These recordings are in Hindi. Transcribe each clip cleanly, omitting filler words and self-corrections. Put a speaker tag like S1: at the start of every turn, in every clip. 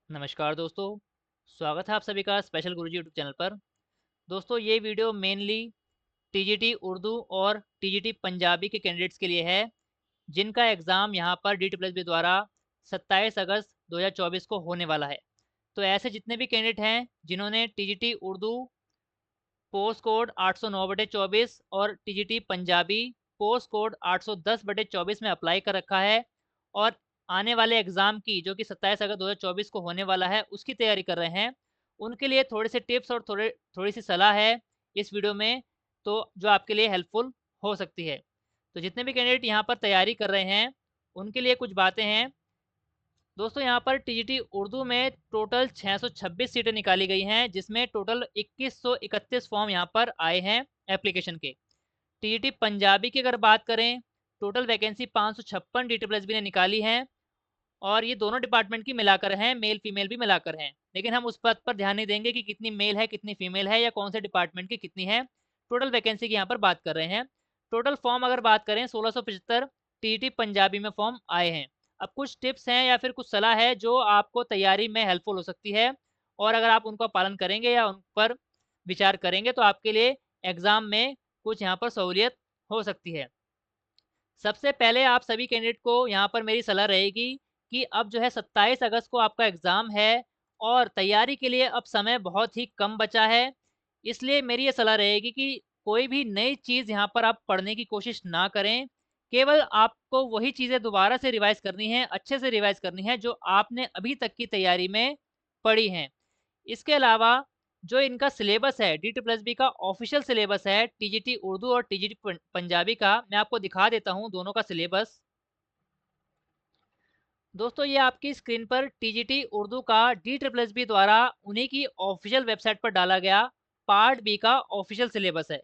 S1: नमस्कार दोस्तों, स्वागत है आप सभी का स्पेशल गुरुजी यूट्यूब चैनल पर। दोस्तों ये वीडियो मेनली टीजीटी उर्दू और टीजीटी पंजाबी के कैंडिडेट्स के लिए है, जिनका एग्ज़ाम यहाँ पर DTPSB द्वारा 27 अगस्त 2024 को होने वाला है। तो ऐसे जितने भी कैंडिडेट हैं, जिन्होंने टीजीटी उर्दू पोस्ट कोड 809/24 और टीजीटी पंजाबी पोस्ट कोड 810/24 में अप्लाई कर रखा है और आने वाले एग्ज़ाम की जो कि 27 अगस्त 2024 को होने वाला है, उसकी तैयारी कर रहे हैं, उनके लिए थोड़े से टिप्स और थोड़ी सी सलाह है इस वीडियो में, तो जो आपके लिए हेल्पफुल हो सकती है। तो जितने भी कैंडिडेट यहाँ पर तैयारी कर रहे हैं, उनके लिए कुछ बातें हैं। दोस्तों यहाँ पर टीजीटी उर्दू में टोटल 626 सीटें निकाली गई हैं, जिसमें टोटल 2131 फॉर्म यहाँ पर आए हैं एप्लीकेशन के। टीजीटी पंजाबी की अगर बात करें, टोटल वैकेंसी 556 DTPSB ने निकाली हैं और ये दोनों डिपार्टमेंट की मिलाकर हैं, मेल फीमेल भी मिलाकर हैं। लेकिन हम उस बात पर ध्यान नहीं देंगे कि कितनी मेल है, कितनी फीमेल है या कौन से डिपार्टमेंट की कितनी है। टोटल वैकेंसी की यहाँ पर बात कर रहे हैं। टोटल फॉर्म अगर बात करें 1675 टीईटी पंजाबी में फॉर्म आए हैं। अब कुछ टिप्स हैं या फिर कुछ सलाह है जो आपको तैयारी में हेल्पफुल हो सकती है, और अगर आप उनका पालन करेंगे या उन पर विचार करेंगे तो आपके लिए एग्ज़ाम में कुछ यहाँ पर सहूलियत हो सकती है। सबसे पहले आप सभी कैंडिडेट को यहाँ पर मेरी सलाह रहेगी कि अब जो है 27 अगस्त को आपका एग्ज़ाम है और तैयारी के लिए अब समय बहुत ही कम बचा है। इसलिए मेरी ये सलाह रहेगी कि कोई भी नई चीज़ यहाँ पर आप पढ़ने की कोशिश ना करें। केवल आपको वही चीज़ें दोबारा से रिवाइज़ करनी है, अच्छे से रिवाइज़ करनी है जो आपने अभी तक की तैयारी में पढ़ी हैं। इसके अलावा जो इनका सिलेबस है, DTPSB का ऑफ़िशियल सिलेबस है, टीजीटी उर्दू और टीजीटी पंजाबी का, मैं आपको दिखा देता हूँ दोनों का सिलेबस। दोस्तों ये आपकी स्क्रीन पर टीजीटी उर्दू का DTPSB द्वारा उन्हीं की ऑफ़िशियल वेबसाइट पर डाला गया पार्ट बी का ऑफ़िशियल सिलेबस है।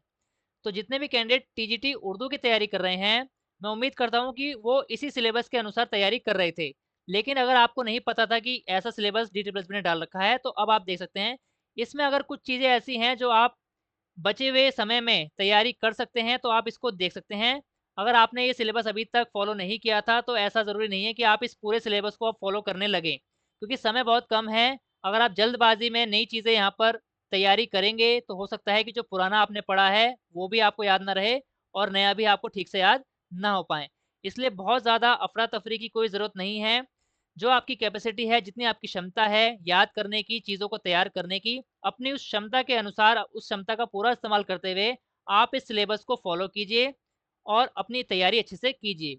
S1: तो जितने भी कैंडिडेट टीजीटी उर्दू की तैयारी कर रहे हैं, मैं उम्मीद करता हूँ कि वो इसी सिलेबस के अनुसार तैयारी कर रहे थे। लेकिन अगर आपको नहीं पता था कि ऐसा सिलेबस DTPSB ने डाल रखा है, तो अब आप देख सकते हैं। इसमें अगर कुछ चीज़ें ऐसी हैं जो आप बचे हुए समय में तैयारी कर सकते हैं, तो आप इसको देख सकते हैं। अगर आपने ये सिलेबस अभी तक फ़ॉलो नहीं किया था, तो ऐसा ज़रूरी नहीं है कि आप इस पूरे सिलेबस को आप फ़ॉलो करने लगें, क्योंकि समय बहुत कम है। अगर आप जल्दबाज़ी में नई चीज़ें यहाँ पर तैयारी करेंगे, तो हो सकता है कि जो पुराना आपने पढ़ा है, वो भी आपको याद ना रहे और नया भी आपको ठीक से याद ना हो पाए। इसलिए बहुत ज़्यादा अफ़रा-तफ़री की कोई ज़रूरत नहीं है। जो आपकी कैपेसिटी है, जितनी आपकी क्षमता है याद करने की, चीज़ों को तैयार करने की, अपनी उस क्षमता के अनुसार उस क्षमता का पूरा इस्तेमाल करते हुए आप इस सिलेबस को फ़ॉलो कीजिए और अपनी तैयारी अच्छे से कीजिए।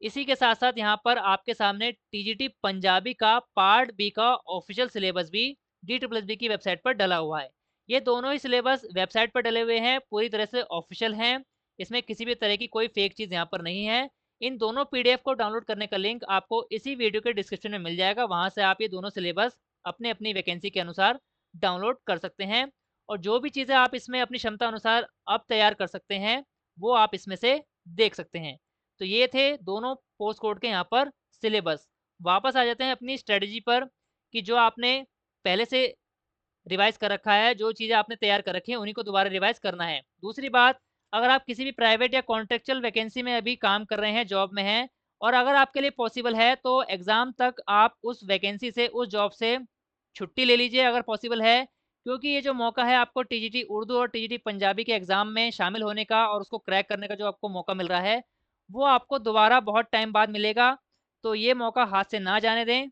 S1: इसी के साथ-साथ यहाँ पर आपके सामने टीजीटी पंजाबी का पार्ट बी का ऑफ़िशियल सिलेबस भी DTPSB की वेबसाइट पर डला हुआ है। ये दोनों ही सिलेबस वेबसाइट पर डले हुए हैं, पूरी तरह से ऑफ़िशियल हैं। इसमें किसी भी तरह की कोई फ़ेक चीज़ यहाँ पर नहीं है। इन दोनों पीडीएफ को डाउनलोड करने का लिंक आपको इसी वीडियो के डिस्क्रिप्शन में मिल जाएगा। वहाँ से आप ये दोनों सिलेबस अपनी-अपनी वैकेंसी के अनुसार डाउनलोड कर सकते हैं और जो भी चीज़ें आप इसमें अपनी क्षमता अनुसार अब तैयार कर सकते हैं, वो आप इसमें से देख सकते हैं। तो ये थे दोनों पोस्ट कोड के यहाँ पर सिलेबस। वापस आ जाते हैं अपनी स्ट्रेटजी पर कि जो आपने पहले से रिवाइज़ कर रखा है, जो चीज़ें आपने तैयार कर रखी हैं, उन्हीं को दोबारा रिवाइज़ करना है। दूसरी बात, अगर आप किसी भी प्राइवेट या कॉन्ट्रैक्चुअल वैकेंसी में अभी काम कर रहे हैं, जॉब में हैं और अगर आपके लिए पॉसिबल है, तो एग्ज़ाम तक आप उस वैकेंसी से, उस जॉब से छुट्टी ले लीजिए अगर पॉसिबल है। क्योंकि ये जो मौका है आपको टीजीटी उर्दू और टीजीटी पंजाबी के एग्ज़ाम में शामिल होने का और उसको क्रैक करने का जो आपको मौका मिल रहा है, वो आपको दोबारा बहुत टाइम बाद मिलेगा। तो ये मौका हाथ से ना जाने दें।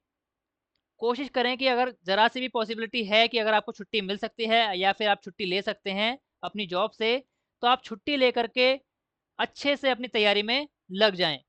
S1: कोशिश करें कि अगर ज़रा सी भी पॉसिबिलिटी है कि अगर आपको छुट्टी मिल सकती है या फिर आप छुट्टी ले सकते हैं अपनी जॉब से, तो आप छुट्टी लेकर के अच्छे से अपनी तैयारी में लग जाएँ।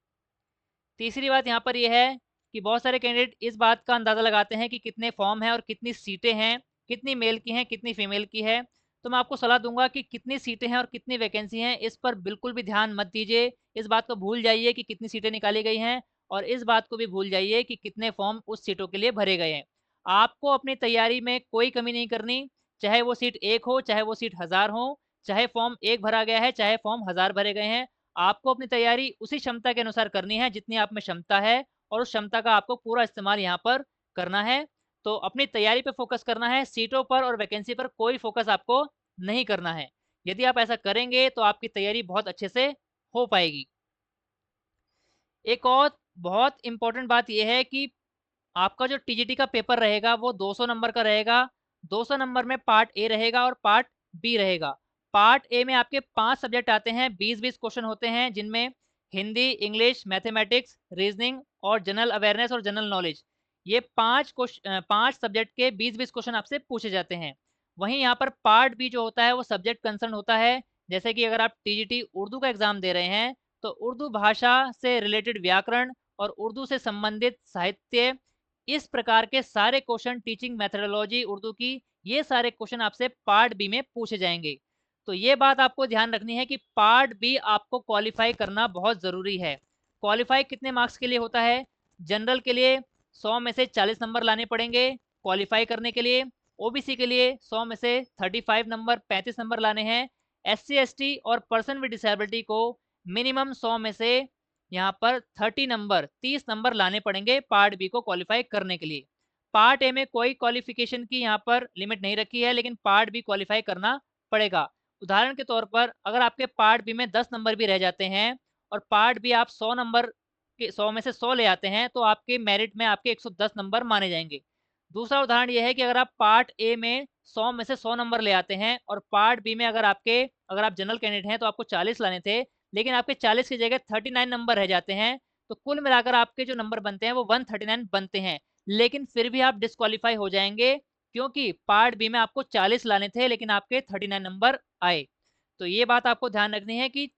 S1: तीसरी बात यहाँ पर ये है कि बहुत सारे कैंडिडेट इस बात का अंदाज़ा लगाते हैं कि कितने फॉर्म हैं और कितनी सीटें हैं, कितनी मेल की हैं, कितनी फीमेल की है। तो मैं आपको सलाह दूँगा कि कितनी सीटें हैं और कितनी वैकेंसी हैं, इस पर बिल्कुल भी ध्यान मत दीजिए। इस बात को भूल जाइए कि कितनी सीटें निकाली गई हैं और इस बात को भी भूल जाइए कि कितने फॉर्म उस सीटों के लिए भरे गए हैं। आपको अपनी तैयारी में कोई कमी नहीं करनी, चाहे वो सीट 1 हो, चाहे वो सीट 1000 हो, चाहे फॉर्म 1 भरा गया है, चाहे फॉर्म 1000 भरे गए हैं। आपको अपनी तैयारी उसी क्षमता के अनुसार करनी है जितनी आप में क्षमता है और उस क्षमता का आपको पूरा इस्तेमाल यहाँ पर करना है। तो अपनी तैयारी पे फ़ोकस करना है, सीटों पर और वैकेंसी पर कोई फ़ोकस आपको नहीं करना है। यदि आप ऐसा करेंगे तो आपकी तैयारी बहुत अच्छे से हो पाएगी। एक और बहुत इम्पोर्टेंट बात ये है कि आपका जो टीजीटी का पेपर रहेगा वो 200 नंबर का रहेगा। 200 नंबर में पार्ट ए रहेगा और पार्ट बी रहेगा। पार्ट ए में आपके 5 सब्जेक्ट आते हैं, 20-20 क्वेश्चन होते हैं, जिनमें हिंदी, इंग्लिश, मैथमेटिक्स, रीजनिंग और जनरल अवेयरनेस और जनरल नॉलेज, ये 5 सब्जेक्ट के 20-20 क्वेश्चन आपसे पूछे जाते हैं। वहीं यहाँ पर पार्ट बी जो होता है वो सब्जेक्ट कंसर्न होता है। जैसे कि अगर आप टीजीटी उर्दू का एग्जाम दे रहे हैं तो उर्दू भाषा से रिलेटेड व्याकरण और उर्दू से संबंधित साहित्य, इस प्रकार के सारे क्वेश्चन, टीचिंग मेथोडोलॉजी उर्दू की, ये सारे क्वेश्चन आपसे पार्ट बी में पूछे जाएंगे। तो ये बात आपको ध्यान रखनी है कि पार्ट बी आपको क्वालिफाई करना बहुत ज़रूरी है। क्वालिफाई कितने मार्क्स के लिए होता है? जनरल के लिए 100 में से 40 नंबर लाने पड़ेंगे क्वालिफाई करने के लिए। ओबीसी के लिए 100 में से 35 नंबर, 35 नंबर लाने हैं। एससी एसटी और पर्सन विद डिसेबिलिटी को मिनिमम 100 में से यहाँ पर 30 नंबर लाने पड़ेंगे पार्ट बी को क्वालिफाई करने के लिए। पार्ट ए में कोई क्वालिफिकेशन की यहाँ पर लिमिट नहीं रखी है, लेकिन पार्ट बी क्वालिफाई करना पड़ेगा। उदाहरण के तौर पर अगर आपके पार्ट बी में 10 नंबर भी रह जाते हैं और पार्ट बी आप 100 नंबर के 100 में से 100 ले आते हैं, तो आपके मेरिट में आपके 110 नंबर माने जाएंगे। दूसरा उदाहरण यह है कि अगर आप पार्ट ए में 100 में से 100 नंबर ले आते हैं और पार्ट बी में अगर आप जनरल कैंडिडेट हैं तो आपको 40 लाने थे, लेकिन आपके 40 की जगह 39 नंबर रह जाते हैं, तो कुल मिलाकर आपके जो नंबर बनते हैं वो 139 बनते हैं। लेकिन फिर भी आप डिस्क्वालीफाई हो जाएंगे, क्योंकि पार्ट बी में आपको 40 लाने थे लेकिन आपके 39 नंबर आए। तो ये बात आपको ध्यान रखनी है कि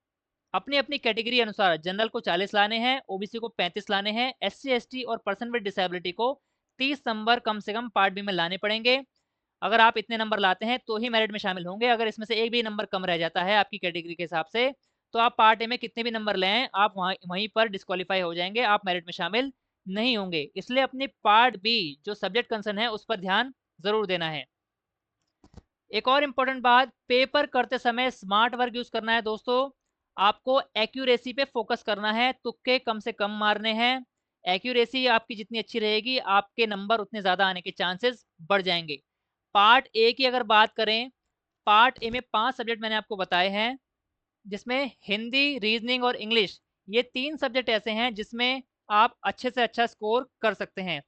S1: अपनी अपनी कैटेगरी अनुसार जनरल को 40 लाने हैं, ओबीसी को 35 लाने हैं, एससी एसटी और पर्सन विद डिसेबिलिटी को 30 नंबर कम से कम पार्ट बी में लाने पड़ेंगे। अगर आप इतने नंबर लाते हैं तो ही मेरिट में शामिल होंगे। अगर इसमें से एक भी नंबर कम रह जाता है आपकी कैटेगरी के हिसाब से, तो आप पार्ट ए में कितने भी नंबर लें, आप वहीं पर डिस्क्वालीफाई हो जाएंगे, आप मेरिट में शामिल नहीं होंगे। इसलिए अपनी पार्ट बी जो सब्जेक्ट कंसर्न है उस पर ध्यान जरूर देना है। एक और इम्पोर्टेंट बात, पेपर करते समय स्मार्ट वर्क यूज करना है दोस्तों। आपको एक्यूरेसी पे फोकस करना है, तुक्के कम से कम मारने हैं। एक्यूरेसी आपकी जितनी अच्छी रहेगी आपके नंबर उतने ज़्यादा आने के चांसेस बढ़ जाएंगे। पार्ट ए की अगर बात करें, पार्ट ए में 5 सब्जेक्ट मैंने आपको बताए हैं, जिसमें हिंदी, रीजनिंग और इंग्लिश, ये 3 सब्जेक्ट ऐसे हैं जिसमें आप अच्छे से अच्छा स्कोर कर सकते हैं।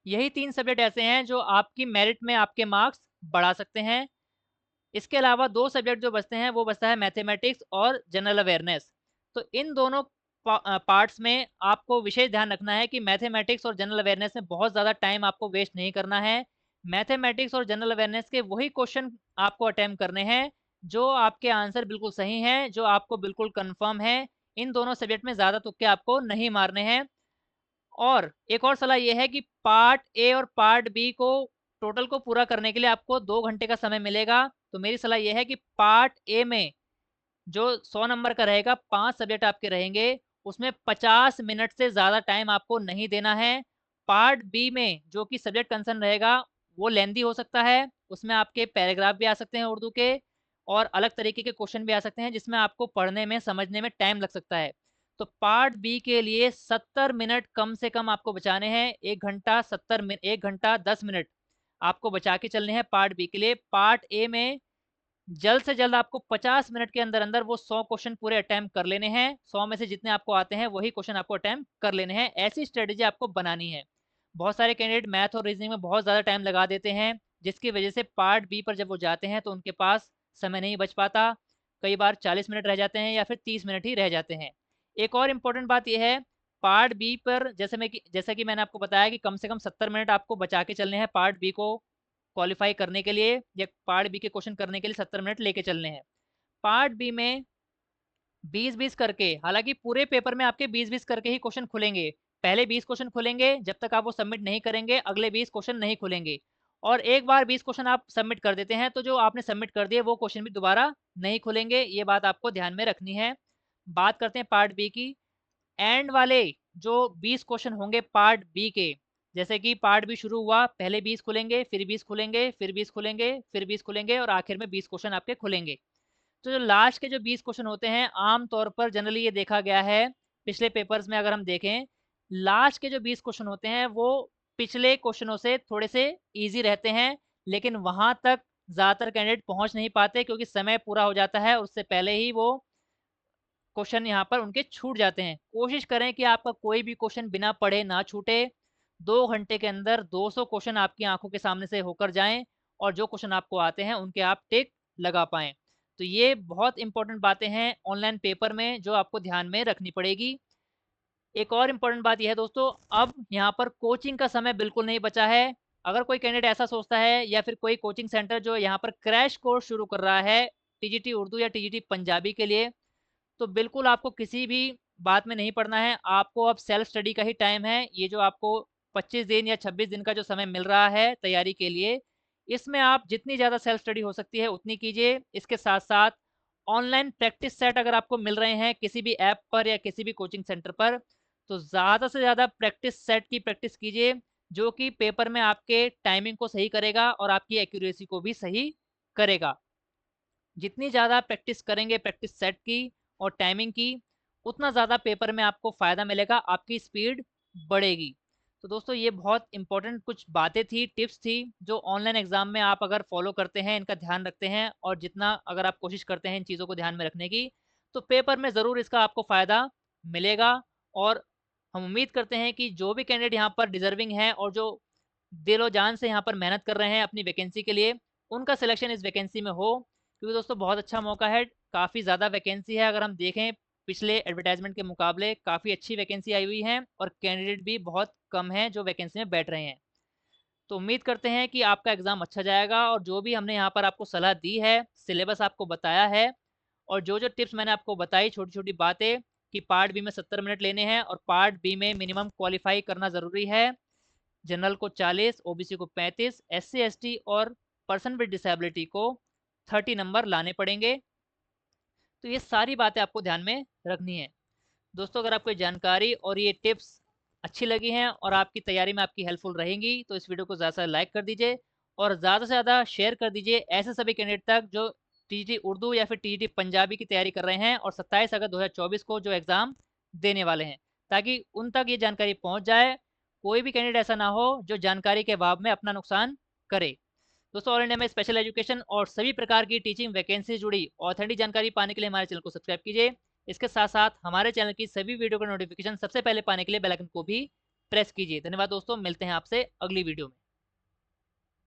S1: यही 3 सब्जेक्ट ऐसे हैं जो आपकी मेरिट में आपके मार्क्स बढ़ा सकते हैं। इसके अलावा 2 सब्जेक्ट जो बचते हैं वो बचता है मैथमेटिक्स और जनरल अवेयरनेस। तो इन दोनों पार्ट्स में आपको विशेष ध्यान रखना है कि मैथमेटिक्स और जनरल अवेयरनेस में बहुत ज़्यादा टाइम आपको वेस्ट नहीं करना है। मैथमेटिक्स और जनरल अवेयरनेस के वही क्वेश्चन आपको अटेम्प्ट करने हैं जो आपके आंसर बिल्कुल सही हैं, जो आपको बिल्कुल कन्फर्म है। इन दोनों सब्जेक्ट में ज़्यादा तुक्के आपको नहीं मारने हैं। और एक और सलाह ये है कि पार्ट ए और पार्ट बी को टोटल को पूरा करने के लिए आपको 2 घंटे का समय मिलेगा। तो मेरी सलाह ये है कि पार्ट ए में जो 100 नंबर का रहेगा, 5 सब्जेक्ट आपके रहेंगे, उसमें 50 मिनट से ज़्यादा टाइम आपको नहीं देना है। पार्ट बी में जो कि सब्जेक्ट कंसर्न रहेगा वो लेंदी हो सकता है, उसमें आपके पैराग्राफ भी आ सकते हैं उर्दू के, और अलग तरीके के क्वेश्चन भी आ सकते हैं जिसमें आपको पढ़ने में, समझने में टाइम लग सकता है। तो पार्ट बी के लिए 70 मिनट कम से कम आपको बचाने हैं। 1 घंटा 10 मिनट आपको बचा के चलने हैं पार्ट बी के लिए। पार्ट ए में जल्द से जल्द आपको 50 मिनट के अंदर अंदर वो 100 क्वेश्चन पूरे अटेम्प्ट कर लेने हैं। 100 में से जितने आपको आते हैं वही क्वेश्चन आपको अटेम्प्ट कर लेने हैं। ऐसी स्ट्रेटेजी आपको बनानी है। बहुत सारे कैंडिडेट मैथ और रीजनिंग में बहुत ज़्यादा टाइम लगा देते हैं, जिसकी वजह से पार्ट बी पर जब वो जाते हैं तो उनके पास समय नहीं बच पाता। कई बार 40 मिनट रह जाते हैं या फिर 30 मिनट ही रह जाते हैं। एक और इम्पोर्टेंट बात यह है, पार्ट बी पर जैसा कि मैंने आपको बताया कि कम से कम 70 मिनट आपको बचा के चलने हैं पार्ट बी को क्वालिफाई करने के लिए, या पार्ट बी के क्वेश्चन करने के लिए 70 मिनट लेके चलने हैं। पार्ट बी में 20-20 करके, हालांकि पूरे पेपर में आपके 20-20 करके ही क्वेश्चन खुलेंगे। पहले 20 क्वेश्चन खुलेंगे, जब तक आप वो सबमिट नहीं करेंगे अगले 20 क्वेश्चन नहीं खुलेंगे। और एक बार 20 क्वेश्चन आप सबमिट कर देते हैं तो जो आपने सबमिट कर दिए वो क्वेश्चन भी दोबारा नहीं खुलेंगे। ये बात आपको ध्यान में रखनी है। बात करते हैं पार्ट बी की। एंड वाले जो 20 क्वेश्चन होंगे पार्ट बी के, जैसे कि पार्ट बी शुरू हुआ, पहले 20 खुलेंगे, फिर 20 खुलेंगे, फिर 20 खुलेंगे, फिर 20 खुलेंगे और आखिर में 20 क्वेश्चन आपके खुलेंगे। तो जो लास्ट के जो 20 क्वेश्चन होते हैं, आम तौर पर जनरली ये देखा गया है पिछले पेपर्स में, अगर हम देखें लास्ट के जो 20 क्वेश्चन होते हैं वो पिछले क्वेश्चनों से थोड़े से ईजी रहते हैं, लेकिन वहां तक ज़्यादातर कैंडिडेट पहुंच नहीं पाते क्योंकि समय पूरा हो जाता है, उससे पहले ही वो क्वेश्चन यहाँ पर उनके छूट जाते हैं। कोशिश करें कि आपका कोई भी क्वेश्चन बिना पढ़े ना छूटे। 2 घंटे के अंदर 200 क्वेश्चन आपकी आँखों के सामने से होकर जाएँ और जो क्वेश्चन आपको आते हैं उनके आप टिक लगा पाएँ। तो ये बहुत इम्पोर्टेंट बातें हैं ऑनलाइन पेपर में जो आपको ध्यान में रखनी पड़ेगी। एक और इम्पोर्टेंट बात ये है दोस्तों, अब यहाँ पर कोचिंग का समय बिल्कुल नहीं बचा है। अगर कोई कैंडिडेट ऐसा सोचता है या फिर कोई कोचिंग सेंटर जो यहाँ पर क्रैश कोर्स शुरू कर रहा है टीजीटी उर्दू या टीजीटी पंजाबी के लिए, तो बिल्कुल आपको किसी भी बात में नहीं पड़ना है। आपको अब सेल्फ स्टडी का ही टाइम है। ये जो आपको 25 दिन या 26 दिन का जो समय मिल रहा है तैयारी के लिए, इसमें आप जितनी ज़्यादा सेल्फ स्टडी हो सकती है उतनी कीजिए। इसके साथ-साथ ऑनलाइन प्रैक्टिस सेट अगर आपको मिल रहे हैं किसी भी ऐप पर या किसी भी कोचिंग सेंटर पर, तो ज़्यादा से ज़्यादा प्रैक्टिस सेट की प्रैक्टिस कीजिए, जो कि पेपर में आपके टाइमिंग को सही करेगा और आपकी एक्यूरेसी को भी सही करेगा। जितनी ज़्यादा प्रैक्टिस करेंगे प्रैक्टिस सेट की और टाइमिंग की, उतना ज़्यादा पेपर में आपको फ़ायदा मिलेगा, आपकी स्पीड बढ़ेगी। तो दोस्तों ये बहुत इंपॉर्टेंट कुछ बातें थी, टिप्स थी, जो ऑनलाइन एग्ज़ाम में आप अगर फॉलो करते हैं, इनका ध्यान रखते हैं और जितना अगर आप कोशिश करते हैं इन चीज़ों को ध्यान में रखने की, तो पेपर में ज़रूर इसका आपको फ़ायदा मिलेगा। और हम उम्मीद करते हैं कि जो भी कैंडिडेट यहाँ पर डिज़र्विंग है और जो दिलो-जान से यहाँ पर मेहनत कर रहे हैं अपनी वैकेंसी के लिए, उनका सिलेक्शन इस वैकेंसी में हो। क्योंकि दोस्तों बहुत अच्छा मौका है, काफ़ी ज़्यादा वैकेंसी है। अगर हम देखें पिछले एडवर्टाइज़मेंट के मुकाबले काफ़ी अच्छी वैकेंसी आई हुई है और कैंडिडेट भी बहुत कम हैं जो वैकेंसी में बैठ रहे हैं। तो उम्मीद करते हैं कि आपका एग्ज़ाम अच्छा जाएगा और जो भी हमने यहाँ पर आपको सलाह दी है, सिलेबस आपको बताया है और जो-जो टिप्स मैंने आपको बताई छोटी-छोटी बातें कि पार्ट बी में 70 मिनट लेने हैं और पार्ट बी में मिनिमम क्वालीफाई करना ज़रूरी है। जनरल को 40, ओबीसी को 35, एससी-एसटी और पर्सन विद डिसेबिलिटी को 30 नंबर लाने पड़ेंगे। तो ये सारी बातें आपको ध्यान में रखनी है। दोस्तों अगर आपको ये जानकारी और ये टिप्स अच्छी लगी हैं और आपकी तैयारी में आपकी हेल्पफुल रहेंगी तो इस वीडियो को ज़्यादा से लाइक कर दीजिए और ज़्यादा से ज़्यादा शेयर कर दीजिए ऐसे सभी कैंडिडेट तक जो टीजीटी उर्दू या फिर टीजीटी पंजाबी की तैयारी कर रहे हैं और 27 अगस्त 2024 को जो एग्ज़ाम देने वाले हैं, ताकि उन तक ये जानकारी पहुँच जाए। कोई भी कैंडिडेट ऐसा ना हो जो जानकारी के अभाव में अपना नुकसान करे। दोस्तों ऑल इंडिया में स्पेशल एजुकेशन और सभी प्रकार की टीचिंग वैकेंसी से जुड़ी ऑथेंटिक जानकारी पाने के लिए हमारे चैनल को सब्सक्राइब कीजिए। इसके साथ साथ हमारे चैनल की सभी वीडियो का नोटिफिकेशन सबसे पहले पाने के लिए बेल आइकन को भी प्रेस कीजिए। धन्यवाद दोस्तों, मिलते हैं आपसे अगली वीडियो में।